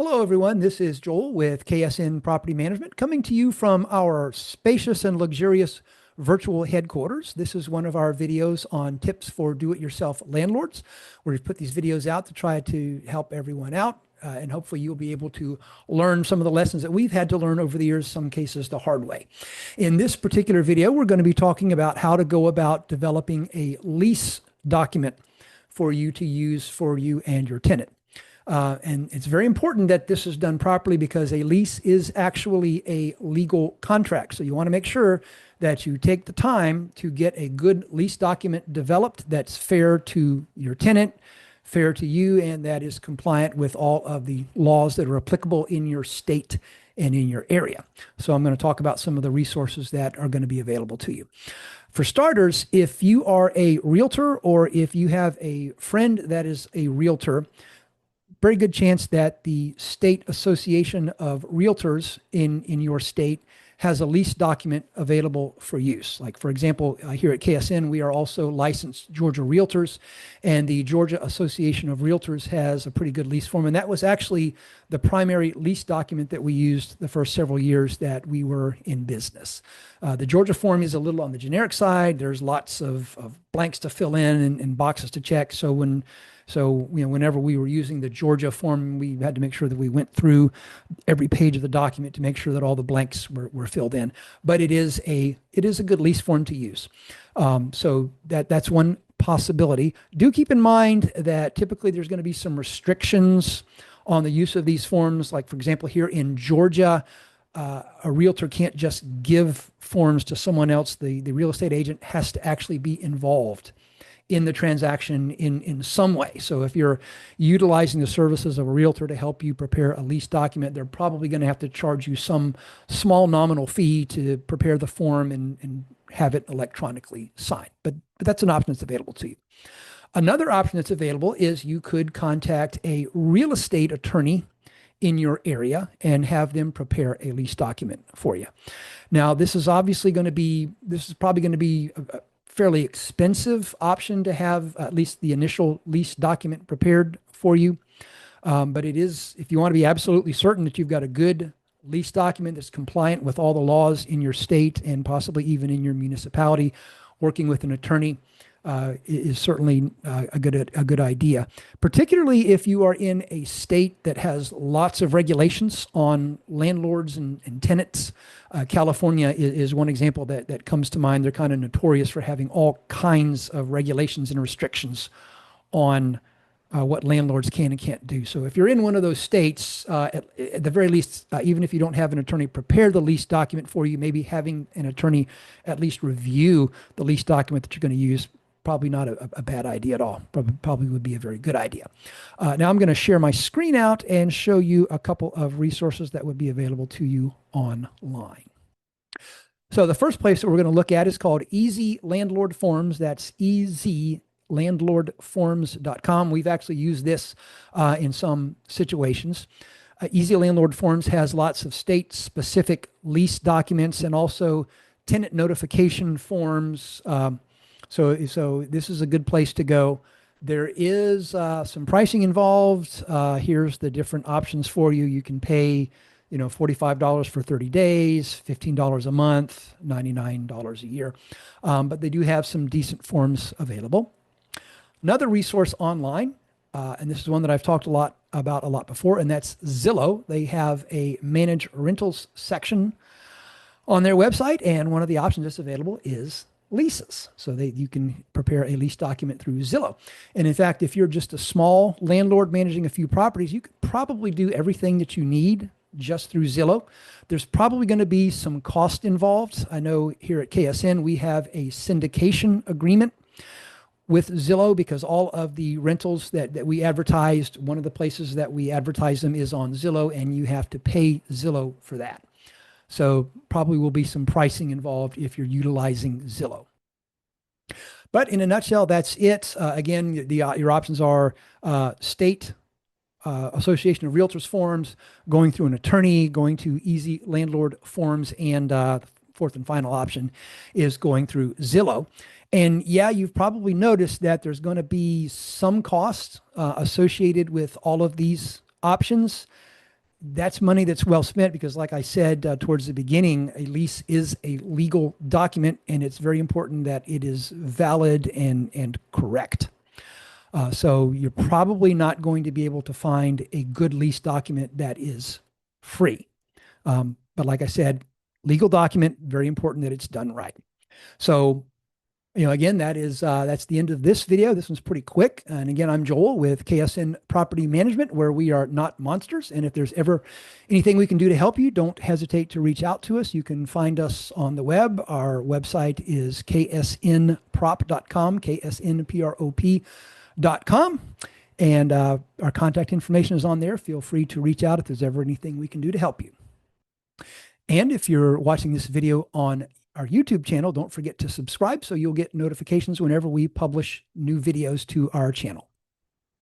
Hello, everyone. This is Joel with KSN Property Management coming to you from our spacious and luxurious virtual headquarters. This is one of our videos on tips for do-it-yourself landlords, where we put these videos out to try to help everyone out. And hopefully you'll be able to learn some of the lessons that we've had to learn over the years, some cases the hard way. In this particular video, we're going to be talking about how to go about developing a lease document for you to use for you and your tenant. And it's very important that this is done properly because a lease is actually a legal contract. So you want to make sure that you take the time to get a good lease document developed that's fair to your tenant, fair to you, and that is compliant with all of the laws that are applicable in your state and in your area. So I'm going to talk about some of the resources that are going to be available to you. For starters, if you are a realtor or if you have a friend that is a realtor, very good chance that the State Association of Realtors in your state has a lease document available for use. Like, for example, here at KSN, we are also licensed Georgia Realtors, and the Georgia Association of Realtors has a pretty good lease form. And that was actually the primary lease document that we used the first several years that we were in business. The Georgia form is a little on the generic side. There's lots of blanks to fill in and boxes to check. So whenever we were using the Georgia form, we had to make sure that we went through every page of the document to make sure that all the blanks were filled in. But it is a good lease form to use. So that's one possibility. Do keep in mind that typically there's going to be some restrictions on the use of these forms. Like, for example, here in Georgia, a realtor can't just give forms to someone else. The real estate agent has to actually be involved in the transaction in some way. So if you're utilizing the services of a realtor to help you prepare a lease document, they're probably going to have to charge you some small nominal fee to prepare the form and have it electronically signed. But that's an option that's available to you. Another option that's available is you could contact a real estate attorney in your area and have them prepare a lease document for you. Now, this is probably going to be a fairly expensive option to have at least the initial lease document prepared for you. But it is, if you want to be absolutely certain that you've got a good lease document that's compliant with all the laws in your state and possibly even in your municipality, working with an attorney is certainly a good idea, particularly if you are in a state that has lots of regulations on landlords and tenants. California is one example that comes to mind. They're kind of notorious for having all kinds of regulations and restrictions on what landlords can and can't do. So if you're in one of those states, at the very least, even if you don't have an attorney prepare the lease document for you, maybe having an attorney at least review the lease document that you're going to use, probably not a bad idea at all. Probably would be a very good idea. Now I'm going to share my screen out and show you a couple of resources that would be available to you online. So the first place that we're going to look at is called Easy Landlord Forms. That's easylandlordforms.com. We've actually used this in some situations. Easy Landlord Forms has lots of state-specific lease documents and also tenant notification forms. So this is a good place to go. There is some pricing involved. Here's the different options for you. You can pay, $45 for 30 days, $15 a month, $99 a year. But they do have some decent forms available. Another resource online, and this is one that I've talked about a lot before, and that's Zillow. They have a manage rentals section on their website, and one of the options that's available is leases. So you can prepare a lease document through Zillow. And in fact, if you're just a small landlord managing a few properties, you could probably do everything that you need just through Zillow. There's probably going to be some cost involved. I know here at KSN, we have a syndication agreement with Zillow because all of the rentals that we advertised, one of the places that we advertise them is on Zillow, and you have to pay Zillow for that. So probably will be some pricing involved if you're utilizing Zillow. But in a nutshell, that's it. Again, your options are State Association of Realtors forms, going through an attorney, going to Easy Landlord Forms, and the fourth and final option is going through Zillow. And yeah, you've probably noticed that there's going to be some costs associated with all of these options. that's money that's well spent because, like I said towards the beginning, a lease is a legal document, and it's very important that it is valid and correct. So you're probably not going to be able to find a good lease document that is free. But like I said, legal document, very important that it's done right. So, again, that's the end of this video. This one's pretty quick. And again, I'm Joel with KSN Property Management, where we are not monsters. And if there's ever anything we can do to help you, don't hesitate to reach out to us. You can find us on the web. Our website is ksnprop.com, ksnprop.com. And our contact information is on there. Feel free to reach out if there's ever anything we can do to help you. And if you're watching this video on our YouTube channel, don't forget to subscribe so you'll get notifications whenever we publish new videos to our channel.